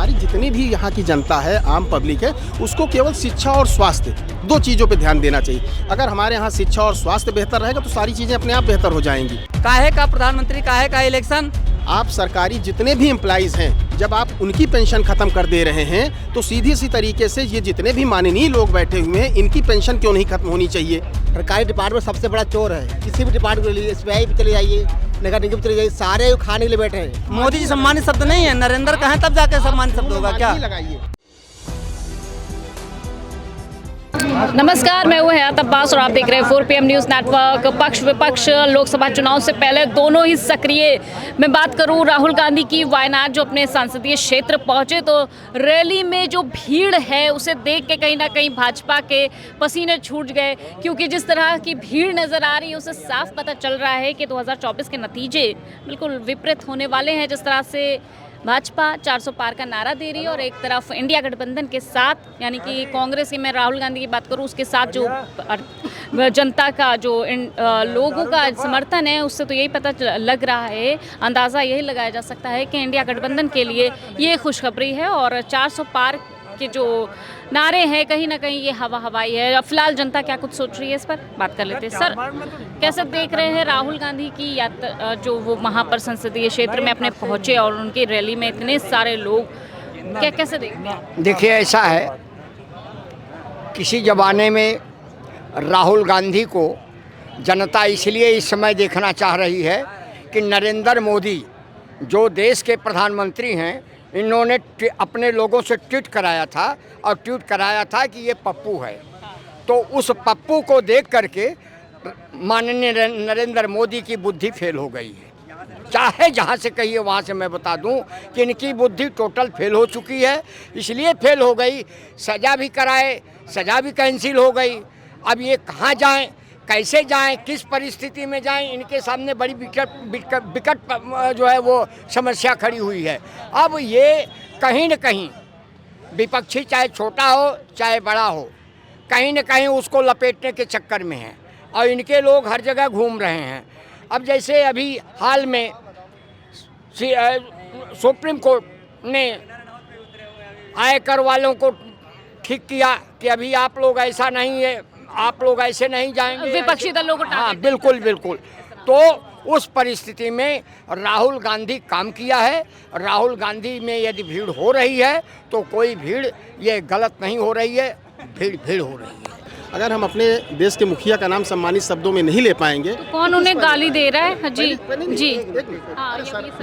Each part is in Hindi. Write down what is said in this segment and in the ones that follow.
हमारी जितनी भी यहाँ की जनता है, आम पब्लिक है, उसको केवल शिक्षा और स्वास्थ्य, दो चीज़ों पे ध्यान देना चाहिए। अगर हमारे यहाँ शिक्षा और स्वास्थ्य बेहतर रहेगा तो सारी चीज़ें अपने आप बेहतर हो जाएंगी। काहे का प्रधानमंत्री, काहे का इलेक्शन? आप सरकारी जितने भी एम्प्लॉइज़ हैं, जब आप उनकी पेंशन खत्म कर दे रहे हैं तो सीधी सी तरीके से ये जितने भी माननीय लोग बैठे हुए हैं, इनकी पेंशन क्यों नहीं खत्म होनी चाहिए? सरकारी डिपार्टमेंट सबसे बड़ा चोर है। किसी भी डिपार्टमेंट के लिए SBI भी चले जाइए, नगर निगम चले जाइए, सारे खाने के लिए बैठे हैं। मोदी जी सम्मानित शब्द नहीं है, नरेंद्र कहें तब जाके सम्मानित शब्द होगा क्या? लगाइए। नमस्कार, मैं हूँ हयात अब्बास और आप देख रहे हैं 4PM न्यूज़ नेटवर्क। पक्ष विपक्ष लोकसभा चुनाव से पहले दोनों ही सक्रिय। मैं बात करूँ राहुल गांधी की, वायनाड जो अपने संसदीय क्षेत्र पहुंचे तो रैली में जो भीड़ है उसे देख के कहीं ना कहीं भाजपा के पसीने छूट गए, क्योंकि जिस तरह की भीड़ नज़र आ रही है उसे साफ पता चल रहा है कि 2024 के नतीजे बिल्कुल विपरीत होने वाले हैं। जिस तरह से भाजपा 400 पार का नारा दे रही है और एक तरफ इंडिया गठबंधन के साथ, यानी कि कांग्रेस की, मैं राहुल गांधी की बात करूं, उसके साथ जो जनता का जो लोगों का समर्थन है, उससे तो यही पता लग रहा है, अंदाज़ा यही लगाया जा सकता है कि इंडिया गठबंधन के लिए ये खुशखबरी है। और 400 पार के जो नारे हैं, कहीं ना कहीं ये हवा हवाई है। फिलहाल जनता क्या कुछ सोच रही है, इस पर बात कर लेते हैं। सर, कैसे देख रहे हैं राहुल गांधी की यात्रा, जो वो वहाँ पर संसदीय क्षेत्र में अपने पहुँचे और उनकी रैली में इतने सारे लोग, क्या कैसे देखते हैं? देखिए, ऐसा है, किसी ज़माने में राहुल गांधी को जनता इसलिए इस समय देखना चाह रही है कि नरेंद्र मोदी जो देश के प्रधानमंत्री हैं, इन्होंने अपने लोगों से ट्वीट कराया था और ट्वीट कराया था कि ये पप्पू है। तो उस पप्पू को देख करके माननीय नरेंद्र मोदी की बुद्धि फेल हो गई है। चाहे जहाँ से कहिए वहाँ से मैं बता दूं कि इनकी बुद्धि टोटल फेल हो चुकी है। इसलिए फेल हो गई, सज़ा भी कराए, सज़ा भी कैंसिल हो गई। अब ये कहाँ जाएं, कैसे जाएं, किस परिस्थिति में जाएं, इनके सामने बड़ी विकट जो है वो समस्या खड़ी हुई है। अब ये कहीं न कहीं विपक्षी, चाहे छोटा हो चाहे बड़ा हो, कहीं न कहीं उसको लपेटने के चक्कर में है और इनके लोग हर जगह घूम रहे हैं। अब जैसे अभी हाल में सुप्रीम कोर्ट ने आयकर वालों को ठीक किया कि अभी आप लोग ऐसा नहीं है, आप लोग ऐसे नहीं जाएंगे, विपक्षी दलों को। हाँ, बिल्कुल बिल्कुल। तो उस परिस्थिति में राहुल गांधी काम किया है। राहुल गांधी में यदि भीड़ हो रही है तो कोई भीड़ ये गलत नहीं हो रही है, भीड़ हो रही है। अगर हम अपने देश के मुखिया का नाम सम्मानित शब्दों में नहीं ले पाएंगे तो कौन उन्हें गाली दे रहा है? जी जी,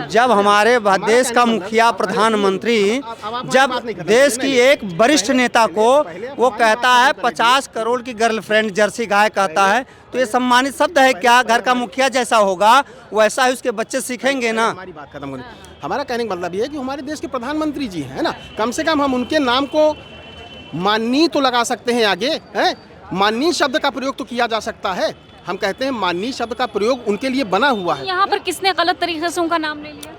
जब हमारे देश का मुखिया, प्रधानमंत्री, जब देश की एक वरिष्ठ नेता को वो कहता है 50 करोड़ की गर्लफ्रेंड जर्सी गाय कहता है, तो ये सम्मानित शब्द है क्या? घर का मुखिया जैसा होगा वैसा ही उसके बच्चे सीखेंगे ना। हमारी बात खत्म होने, हमारा कहने का मतलब ये है कि हमारे देश के प्रधानमंत्री जी हैं ना, कम से कम हम उनके नाम को माननीय तो लगा सकते हैं आगे, हैं? माननीय शब्द का प्रयोग तो किया जा सकता है। हम कहते हैं माननीय शब्द का प्रयोग उनके लिए बना हुआ है। यहाँ पर किसने गलत तरीके से उनका नाम ले लिया?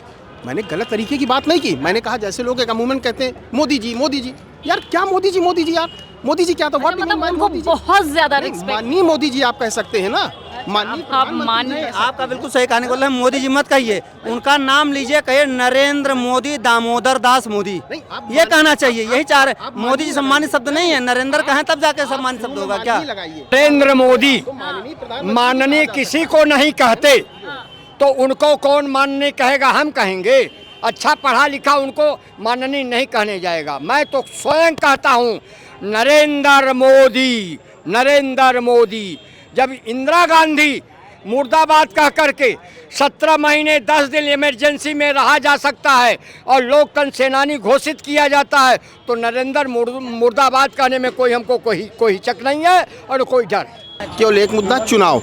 मैंने गलत तरीके की बात नहीं की। मैंने कहा जैसे लोग एक अमूमन कहते हैं मोदी जी, यार क्या मोदी जी यार, मोदी जी क्या? तो मतलब उनको बहुत ज्यादा रिस्पेक्ट। माननीय मोदी जी आप कह सकते हैं ना, माननीय। आपका बिल्कुल सही कहने को, मोदी जी मत कहिए, उनका नाम लीजिए, कहिए नरेंद्र मोदी, दामोदर दास मोदी, ये कहना चाहिए। यही चाह रहे। मोदी जी सम्मानित शब्द नहीं है, नरेंद्र कहें तब जाके सम्मानित शब्द होगा क्या? नरेंद्र मोदी माननीय किसी को नहीं कहते तो उनको कौन माननीय कहेगा? हम कहेंगे। अच्छा पढ़ा लिखा उनको माननीय नहीं कहने जाएगा। मैं तो स्वयं कहता हूँ नरेंद्र मोदी। जब इंदिरा गांधी मुर्दाबाद कह करके 17 महीने 10 दिन इमरजेंसी में रहा जा सकता है और लोकतंत्र सेनानी घोषित किया जाता है, तो नरेंद्र मुर्दाबाद कहने में हमको कोई हिचक नहीं है और कोई डर है। केवल एक मुद्दा, चुनाव,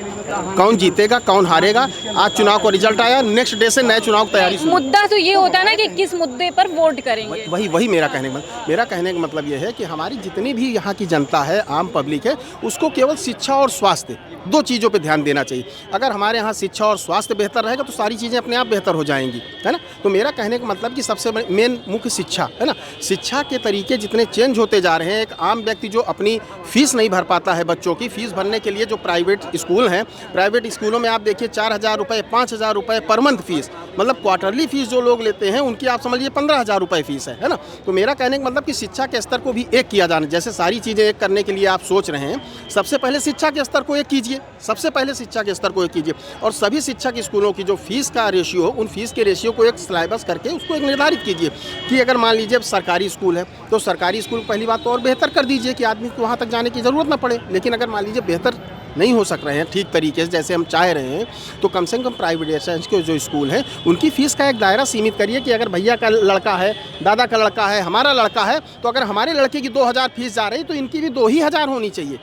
कौन जीतेगा कौन हारेगा। आज चुनाव का रिजल्ट आया, नेक्स्ट डे से नए चुनाव की तैयारी। मुद्दा तो ये होता है ना कि किस मुद्दे पर वोट करेंगे। वही मेरा कहने का मतलब ये है कि हमारी जितनी भी यहाँ की जनता है, आम पब्लिक है, उसको केवल शिक्षा और स्वास्थ्य, दो चीज़ों पे ध्यान देना चाहिए। अगर हमारे यहाँ शिक्षा और स्वास्थ्य बेहतर रहेगा तो सारी चीज़ें अपने आप बेहतर हो जाएंगी, है ना। तो मेरा कहने का मतलब कि सबसे मेन मुख्य शिक्षा है ना। शिक्षा के तरीके जितने चेंज होते जा रहे हैं, एक आम व्यक्ति जो अपनी फीस नहीं भर पाता है, बच्चों की फीस भरने के के लिए जो प्राइवेट स्कूल हैं, प्राइवेट स्कूलों में आप देखिए 4,000 रुपये 5,000 रुपये पर मंथ फीस, मतलब क्वार्टरली फीस जो लोग लेते हैं उनकी आप समझिए 15,000 रुपये फीस है ना। तो मेरा कहने का मतलब कि शिक्षा के स्तर को भी एक किया जाना, जैसे सारी चीज़ें एक करने के लिए आप सोच रहे हैं, सबसे पहले शिक्षा के स्तर को एक कीजिए, सबसे पहले शिक्षा के स्तर को एक कीजिए और सभी शिक्षक स्कूलों की जो फीस का रेशियो हो, उन फीस के रेशियो को एक सिलेबस करके उसको एक निर्धारित कीजिए कि अगर मान लीजिए सरकारी स्कूल है तो सरकारी स्कूल पहली बात तो और बेहतर कर दीजिए कि आदमी को वहाँ तक जाने की ज़रूरत ना पड़े। लेकिन अगर मान लीजिए बेहतर नहीं हो सक रहे हैं ठीक तरीके से जैसे हम चाह रहे हैं, तो कम से कम प्राइवेट के जो स्कूल हैं उनकी फ़ीस का एक दायरा सीमित करिए कि अगर भैया का लड़का है, दादा का लड़का है, हमारा लड़का है, तो अगर हमारे लड़के की 2,000 फीस जा रही तो इनकी भी 2,000 होनी चाहिए।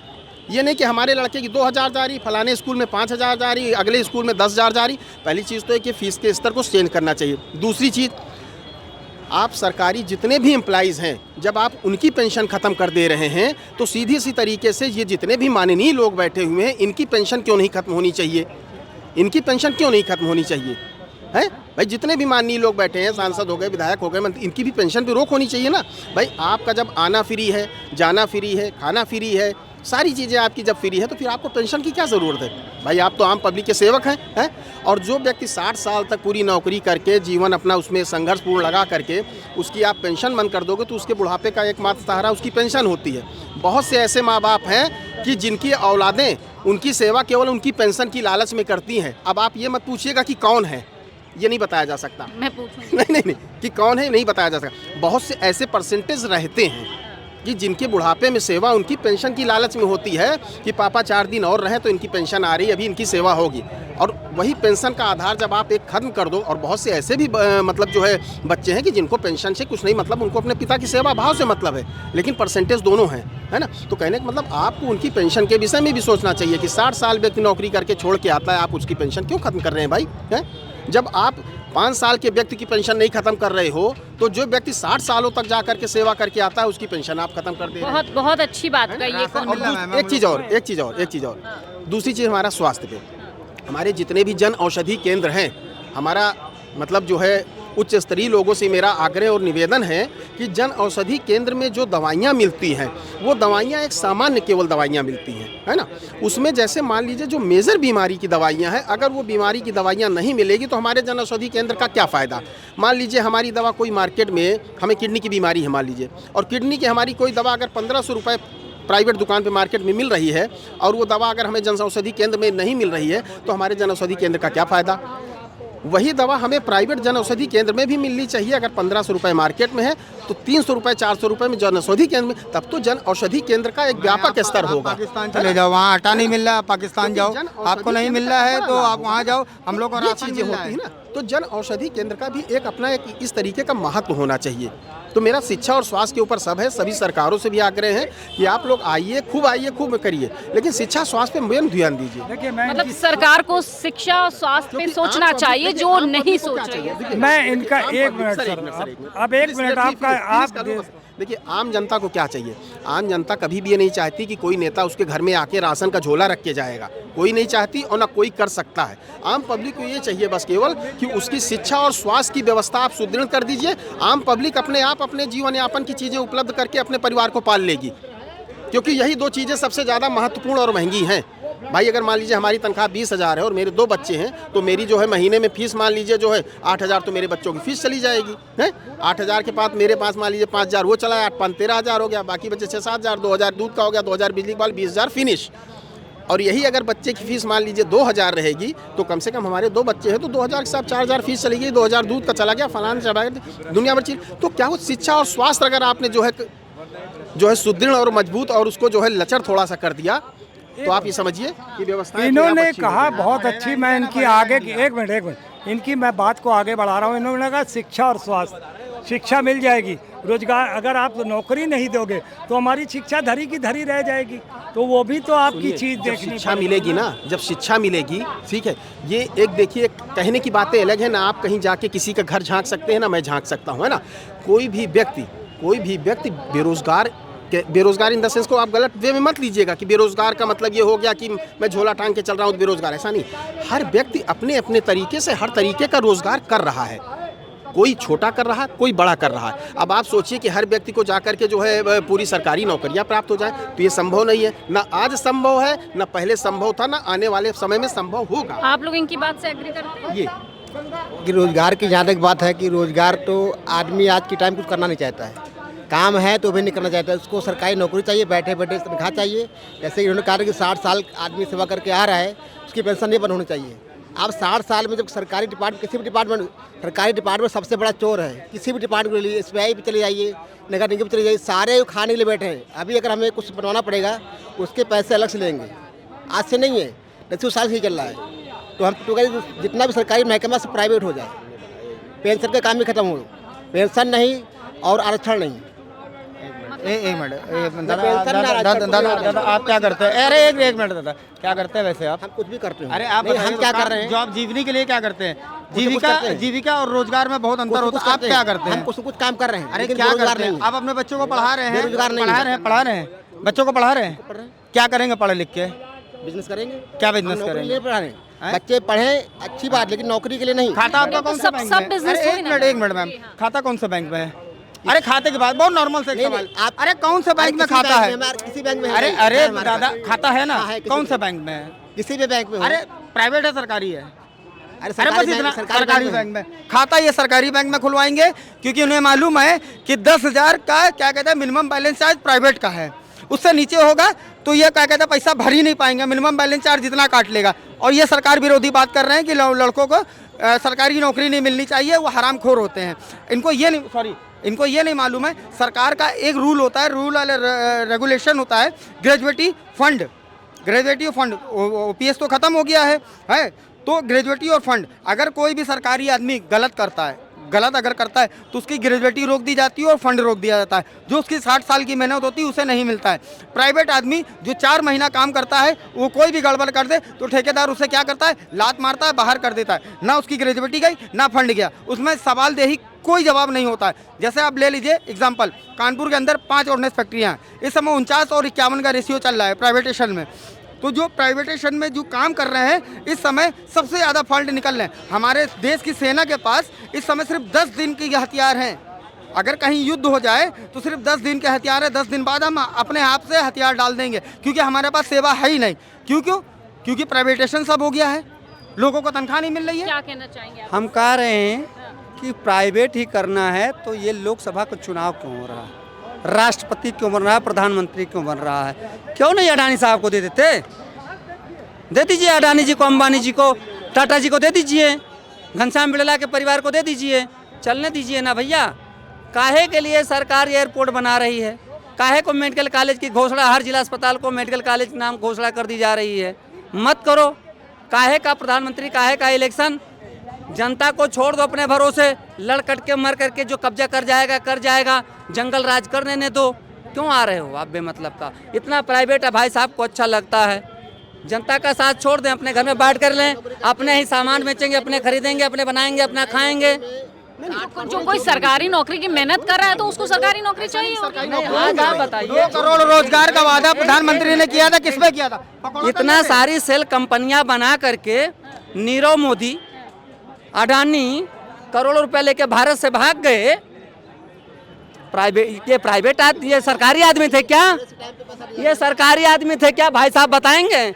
ये नहीं कि हमारे लड़के की 2,000 जा रही, फलाने स्कूल में 5,000 जा रही, अगले स्कूल में 10,000 जा रही। पहली चीज़ तो है कि फ़ीस के स्तर को चेंज करना चाहिए। दूसरी चीज़, आप सरकारी जितने भी एम्प्लॉइज़ हैं, जब आप उनकी पेंशन ख़त्म कर दे रहे हैं तो सीधी सी तरीके से ये जितने भी माननीय लोग बैठे हुए हैं इनकी पेंशन क्यों नहीं खत्म होनी चाहिए? इनकी पेंशन क्यों नहीं खत्म होनी चाहिए? हैं भाई, जितने भी माननीय लोग बैठे हैं, सांसद हो गए, विधायक हो गए, इनकी भी पेंशन पे रोक होनी चाहिए ना। भाई आपका जब आना फ्री है, जाना फ्री है, खाना फ्री है, सारी चीज़ें आपकी जब फ्री है तो फिर आपको पेंशन की क्या ज़रूरत है? भाई आप तो आम पब्लिक के सेवक हैं। और जो व्यक्ति 60 साल तक पूरी नौकरी करके जीवन अपना उसमें संघर्षपूर्ण लगा करके उसकी आप पेंशन बंद कर दोगे तो उसके बुढ़ापे का एकमात्र सहारा उसकी पेंशन होती है। बहुत से ऐसे माँ बाप हैं कि जिनकी औलादें उनकी सेवा केवल उनकी पेंशन की लालच में करती हैं। अब आप ये मत पूछिएगा कि कौन है, ये नहीं बताया जा सकता। मैं पूछूं नहीं कि कौन है नहीं बताया जा सकता। बहुत से ऐसे परसेंटेज रहते हैं कि जिनके बुढ़ापे में सेवा उनकी पेंशन की लालच में होती है कि पापा 4 दिन और रहें तो इनकी पेंशन आ रही, अभी इनकी सेवा होगी। और वही पेंशन का आधार जब आप एक खत्म कर दो, और बहुत से ऐसे भी मतलब जो है बच्चे हैं कि जिनको पेंशन से कुछ नहीं मतलब, उनको अपने पिता की सेवा भाव से मतलब है, लेकिन परसेंटेज दोनों हैं, है ना। तो कहने का मतलब आपको उनकी पेंशन के विषय में भी सोचना चाहिए कि 60 साल व्यक्ति नौकरी करके छोड़ के आता है, आप उसकी पेंशन क्यों खत्म कर रहे हैं भाई? हैं जब आप 5 साल के व्यक्ति की पेंशन नहीं खत्म कर रहे हो तो जो व्यक्ति 60 सालों तक जा करके सेवा करके आता है उसकी पेंशन आप खत्म कर दे रहे हैं। बहुत अच्छी बात कही है। एक चीज़ और दूसरी चीज़, हमारा स्वास्थ्य पे, हमारे जितने भी जन औषधि केंद्र हैं, हमारा मतलब जो है उच्च स्तरीय लोगों से मेरा आग्रह और निवेदन है कि जन औषधि केंद्र में जो दवाइयाँ मिलती हैं वो दवाइयाँ एक सामान्य केवल दवाइयाँ मिलती हैं, है ना। उसमें जैसे मान लीजिए जो मेजर बीमारी की दवाइयाँ हैं, अगर वो बीमारी की दवाइयाँ नहीं मिलेगी तो हमारे जन औषधि केंद्र का क्या फ़ायदा? मान लीजिए हमारी दवा कोई मार्केट में, हमें किडनी की बीमारी है मान लीजिए, और किडनी की हमारी कोई दवा अगर 1,500 रुपये प्राइवेट दुकान पे मार्केट में मिल रही है और वो दवा अगर हमें जन औषधि केंद्र में नहीं मिल रही है तो हमारे जन औषधि केंद्र का क्या फ़ायदा? वही दवा हमें प्राइवेट जन औषधि केंद्र में भी मिलनी चाहिए। अगर 1,500 रुपये मार्केट में है तो 300 रुपये 400 रुपये में जन औषधि केंद्र में, तब तो जन औषधि केंद्र का एक व्यापक स्तर होगा। पाकिस्तान चले जाओ, वहाँ आटा नहीं मिल रहा, पाकिस्तान जाओ, आपको नहीं मिल रहा है तो आप वहाँ जाओ, हम लोग को चीज़ें होती है ना। तो जन औषधि केंद्र का भी एक अपना एक इस तरीके का महत्व होना चाहिए। तो मेरा शिक्षा और स्वास्थ्य के ऊपर सब है, सभी सरकारों से भी आग्रह है कि आप लोग आइए, खूब करिए, लेकिन शिक्षा स्वास्थ्य पे मेन ध्यान दीजिए। मतलब सरकार को शिक्षा और स्वास्थ्य पे सोचना चाहिए जो नहीं सोच रही है। मैं इनका एक मिनट सर, अब एक मिनट आपका, आप देखिए आम जनता को क्या चाहिए? आम जनता कभी भी ये नहीं चाहती कि कोई नेता उसके घर में आके राशन का झोला रख के जाएगा, कोई नहीं चाहती और ना कोई कर सकता है। आम पब्लिक को ये चाहिए बस केवल कि उसकी शिक्षा और स्वास्थ्य की व्यवस्था आप सुदृढ़ कर दीजिए। आम पब्लिक अपने आप अपने जीवन यापन की चीज़ें उपलब्ध करके अपने परिवार को पाल लेगी, क्योंकि यही 2 चीज़ें सबसे ज़्यादा महत्वपूर्ण और महंगी हैं। भाई अगर मान लीजिए हमारी तनख्वाह 20,000 है और मेरे 2 बच्चे हैं तो मेरी जो है महीने में फीस मान लीजिए जो है 8,000 तो मेरे बच्चों की फीस चली जाएगी, है 8,000 के बाद मेरे पास मान लीजिए 5,000 वो चला, 8 5 13,000 हो गया, बाकी बच्चे 6-7,000, 2,000 दूध का हो गया, 2,000 बिजली का बिल, 20,000 फिनिश। और यही अगर बच्चे की फीस मान लीजिए 2,000 रहेगी तो कम से कम हमारे 2 बच्चे हैं तो 2,000 के साथ 4,000 फीस चली गई, 2,000 दूध का चला गया, फलाना चला गया, दुनिया भर चीज। तो क्या वो शिक्षा और स्वास्थ्य अगर आपने जो है सुदृढ़ और मजबूत और उसको जो है लचर थोड़ा सा कर दिया तो आप ये समझिए कि व्यवस्था इन्होंने कहा बहुत अच्छी। मैं इनकी आगे की एक मिनट इनकी मैं बात को आगे बढ़ा रहा हूँ। इन्होंने कहा शिक्षा और स्वास्थ्य, शिक्षा मिल जाएगी, रोजगार, अगर आप नौकरी नहीं दोगे तो हमारी शिक्षा धरी की धरी रह जाएगी, तो वो भी तो आपकी चीज़ देखनी। शिक्षा मिलेगी ना, जब शिक्षा मिलेगी, ठीक है। ये एक देखिए कहने की बातें अलग है ना, आप कहीं जाके किसी का घर झांक सकते हैं ना, मैं झांक सकता हूँ, है ना। कोई भी व्यक्ति बेरोजगार इन द सेंस को आप गलत वे में मत लीजिएगा कि बेरोजगार का मतलब ये हो गया कि मैं झोला टांग के चल रहा हूँ बेरोजगार, ऐसा नहीं। हर व्यक्ति अपने अपने तरीके से हर तरीके का रोजगार कर रहा है। कोई छोटा कर रहा है, कोई बड़ा कर रहा है। अब आप सोचिए कि हर व्यक्ति को जाकर के जो है पूरी सरकारी नौकरियां प्राप्त हो जाए, तो ये संभव नहीं है। ना आज संभव है, ना पहले संभव था, ना आने वाले समय में संभव होगा। आप लोग इनकी बात से एग्री करते हैं? ये कि रोजगार की जहाँ तक बात है कि रोजगार तो आदमी आज के टाइम कुछ करना नहीं चाहता है, काम है तो भी नहीं करना चाहता है। उसको सरकारी नौकरी चाहिए, बैठे बैठे तनख्वाह चाहिए। जैसे इन्होंने कहा कि 60 साल आदमी सेवा करके आ रहा है, उसकी पेंशन नहीं बंद होनी चाहिए। अब 60 साल में जब सरकारी डिपार्टमेंट, किसी भी डिपार्टमेंट, सरकारी डिपार्टमेंट सबसे बड़ा चोर है। किसी भी डिपार्टमेंट के लिए SBI पे चले जाइए, नगर निगम चले जाइए, सारे खाने के लिए बैठे हैं। अभी अगर हमें कुछ बनवाना पड़ेगा उसके पैसे अलग से लेंगे, आज से नहीं है, 10 साल से ही चल रहा है। तो हम तो कहें जितना भी सरकारी महकमा से प्राइवेट हो जाए, पेंशन का काम भी खत्म हो, पेंशन नहीं और आरक्षण नहीं। एक मिनट दादा आप क्या करते हैं? अरे एक मिनट दादा, क्या करते हैं वैसे आप? हम कुछ भी करते हैं। अरे आप नहीं, हम क्या कर रहे हैं? जो आप जीवनी के लिए क्या करते हैं? कुछ करते हैं। जीविका और रोजगार में बहुत अंतर होता है। आप क्या करते हैं? हम कुछ कुछ काम कर रहे हैं। अरे लेकिन क्या बेरोजगार करते हैं? नहीं। आप अपने बच्चों को पढ़ा रहे हैं? बेरोजगार नहीं है। पढ़ा रहे हैं बच्चों को पढ़ा रहे हैं? क्या करेंगे पढ़े लिख के? बिजनेस करेंगे। क्या बिजनेस हम नौकरी करेंगे? के लिए पढ़ा रहे हैं। बच्चे पढ़े अच्छी बात, लेकिन नौकरी के लिए नहीं। खाता आपका कौन सा बैंक में है? business अरे थोड़ी ना एक मिनट मैम, खाता कौन सा बैंक में है? अरे खाते की बात बहुत नॉर्मल से नहीं, सवाल। आप अरे कौन सा बैंक में खाता है? किसी बैंक में है अरे नहीं। अरे है हमारे दादा, पास। खाता है ना? हाँ, है, किसी कौन सा में। बैंक में है? किसी भी बैंक में हो। अरे प्राइवेट है सरकारी है? अरे अरे सरकारी बस बैंक- इतना, सरकारी सरकारी बैंक बैंक में खाता ये सरकारी बैंक में खुलवाएंगे, क्योंकि उन्हें मालूम है कि 10,000 का क्या कहते हैं मिनिमम बैलेंस चार्ज प्राइवेट का है। उससे नीचे होगा तो ये क्या कहते हैं पैसा भर ही नहीं पाएंगे, मिनिमम बैलेंस चार्ज जितना काट लेगा। और ये सरकार विरोधी बात कर रहे हैं कि लड़कों को सरकारी नौकरी नहीं मिलनी चाहिए, वो हरामखोर होते हैं। इनको ये नहीं मालूम है सरकार का एक रूल होता है, रूल रेगुलेशन होता है, ग्रेजुएटी फंड OPS तो खत्म हो गया है तो ग्रेजुएटी और फंड, अगर कोई भी सरकारी आदमी गलत अगर करता है तो उसकी ग्रेजुएटी रोक दी जाती है और फंड रोक दिया जाता है। जो उसकी 60 साल की मेहनत होती है उसे नहीं मिलता है। प्राइवेट आदमी जो 4 महीना काम करता है, वो कोई भी गड़बड़ कर दे तो ठेकेदार उसे क्या करता है, लात मारता है, बाहर कर देता है। ना उसकी ग्रेजुएटी गई ना फंड गया, उसमें सवालदेही कोई जवाब नहीं होता है। जैसे आप ले लीजिए एग्जाम्पल, कानपुर के अंदर 5 ऑर्डिनेंस फैक्ट्रियाँ हैं, इस समय 49 और 51 का रेशियो चल रहा है प्राइवेटेशन में। तो जो प्राइवेटेशन में जो काम कर रहे हैं इस समय सबसे ज़्यादा फंड निकल रहे हैं। हमारे देश की सेना के पास इस समय सिर्फ 10 दिन के हथियार हैं। अगर कहीं युद्ध हो जाए तो सिर्फ 10 दिन के हथियार है, 10 दिन बाद हम अपने आप से हथियार डाल देंगे, क्योंकि हमारे पास सेवा है ही नहीं। क्योंकि प्राइवेटेशन सब हो गया है, लोगों को तनख्वाह नहीं मिल रही है। क्या कहना चाहेंगे आप? हम कह रहे हैं कि प्राइवेट ही करना है तो ये लोकसभा का चुनाव क्यों हो रहा है, राष्ट्रपति क्यों बन रहा है, प्रधानमंत्री क्यों बन रहा है? क्यों नहीं अडानी साहब को दे दीजिए, अडानी जी को, अंबानी जी को, टाटा जी को दे दीजिए, घनश्याम बिड़ला के परिवार को दे दीजिए, चलने दीजिए ना भैया। काहे के लिए सरकार एयरपोर्ट बना रही है? काहे को मेडिकल कॉलेज की घोषणा, हर जिला अस्पताल को मेडिकल कॉलेज के नाम घोषणा कर दी जा रही है? मत करो। काहे का प्रधानमंत्री, काहे का इलेक्शन? जनता को छोड़ दो अपने भरोसे, लड़ कट के मर करके जो कब्जा कर जाएगा, जंगल राज कर देने दो। क्यों आ रहे हो आप बेमतलब का? इतना प्राइवेट है भाई साहब को अच्छा लगता है। जनता का साथ छोड़ दें, अपने घर में बांट कर लें, अपने ही सामान बेचेंगे, अपने खरीदेंगे, अपने बनाएंगे, अपना खाएंगे। जो कोई सरकारी नौकरी की मेहनत कर रहा है तो उसको सरकारी नौकरी चाहिए होगी। आज आप बताइए, 2 करोड़ रोजगार का वादा प्रधानमंत्री ने किया था, किसमें किया था? इतना सारी सेल कंपनियां बना करके नीरव मोदी, अडानी करोड़ों रुपए लेके भारत से भाग गए। प्राइवेट आदमी, ये सरकारी आदमी थे क्या? ये सरकारी आदमी थे क्या भाई साहब, बताएंगे?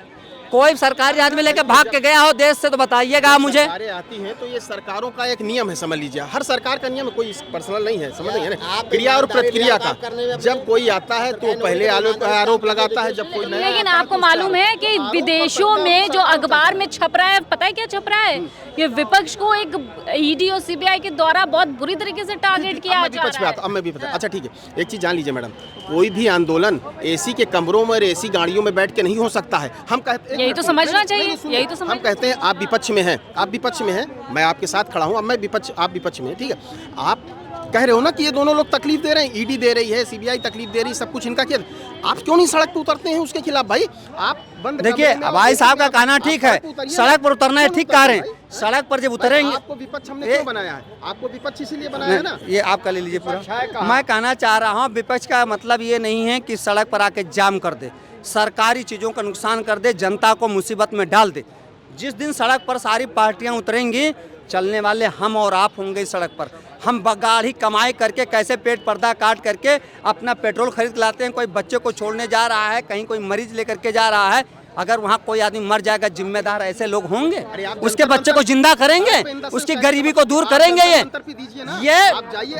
कोई सरकारी आदमी लेके भाग के गया हो देश से तो बताइएगा मुझे। सरकारें आती हैं तो ये सरकारों का एक नियम है, समझ लीजिए। हर सरकार का नियम, कोई पर्सनल नहीं है, समझ रहे ना, क्रिया और प्रतिक्रिया का। जब कोई आता है तो पहले आरोप लगाता है, जब कोई नया। लेकिन आपको मालूम है कि विदेशों में जो अखबार में छप रहा है, पता है क्या छप रहा है? ये विपक्ष को एक ईडी और सीबीआई के द्वारा बहुत बुरी तरीके से टारगेट किया जा रहा है। अब मैं भी पता। अच्छा ठीक है, एक चीज जान लीजिए मैडम, कोई भी आंदोलन एसी के कमरों में और एसी गाड़ियों में बैठ के नहीं हो सकता है। हम कहते यही तो समझना चाहिए, यही तो हम कहते हैं आप विपक्ष में हैं, मैं आपके साथ खड़ा हूं, अब मैं विपक्ष, आप विपक्ष में हैं, ठीक है। आप कह रहे हो ना कि ये दोनों लोग तकलीफ दे रहे हैं, ईडी दे रही है, सीबीआई तकलीफ दे रही है, सब कुछ इनका किया। आप क्यों नहीं सड़क पर उतरते हैं उसके खिलाफ भाई? आप बंद देखिए भाई साहब का कहना ठीक है, सड़क पर उतरना है, ठीक कह रहे हैं। सड़क पर जब उतरेंगे, आपको विपक्ष हमने क्यों बनाया है? आपको विपक्ष इसीलिए बनाया है ना। ये आपका ले लीजिए पूरा। मैं कहना चाह रहा हूँ विपक्ष का मतलब ये नहीं है कि सड़क पर आके जाम कर दे, सरकारी चीज़ों का नुकसान कर दे, जनता को मुसीबत में डाल दे। जिस दिन सड़क पर सारी पार्टियां उतरेंगी, चलने वाले हम और आप होंगे इस सड़क पर। हम गाड़ी कमाई करके कैसे पेट पर्दा काट करके अपना पेट्रोल खरीद लाते हैं। कोई बच्चे को छोड़ने जा रहा है, कहीं कोई मरीज लेकर के जा रहा है, अगर वहाँ कोई आदमी मर जाएगा, जिम्मेदार ऐसे लोग होंगे? उसके बच्चे को जिंदा करेंगे, उसकी गरीबी को दूर करेंगे? ये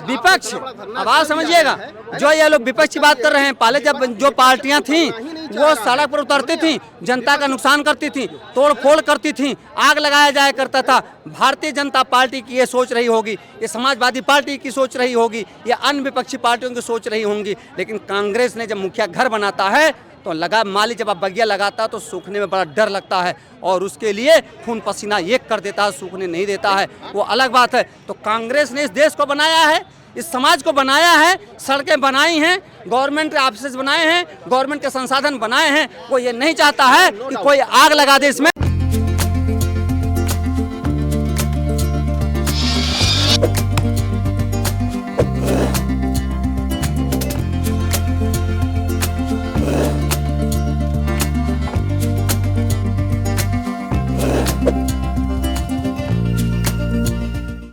विपक्ष, अब आप समझिएगा, जो ये लोग विपक्ष की बात कर रहे हैं, पहले जब जो पार्टियां थीं वो सड़क पर उतरती थीं, जनता का नुकसान करती थीं, तोड़ फोड़ करती थीं, आग लगाया जाया करता था। भारतीय जनता पार्टी की ये सोच रही होगी, ये समाजवादी पार्टी की सोच रही होगी, ये अन्य विपक्षी पार्टियों की सोच रही होंगी, लेकिन कांग्रेस ने जब मुखिया घर बनाता है तो लगा माली जब आप बगिया लगाता है तो सूखने में बड़ा डर लगता है और उसके लिए खून पसीना एक कर देता है, सूखने नहीं देता है, वो अलग बात है। तो कांग्रेस ने इस देश को बनाया है, इस समाज को बनाया है, सड़कें बनाई हैं, गवर्नमेंट ऑफिस बनाए हैं, गवर्नमेंट के संसाधन बनाए हैं। वो ये नहीं चाहता है कि कोई आग लगा दे इसमें।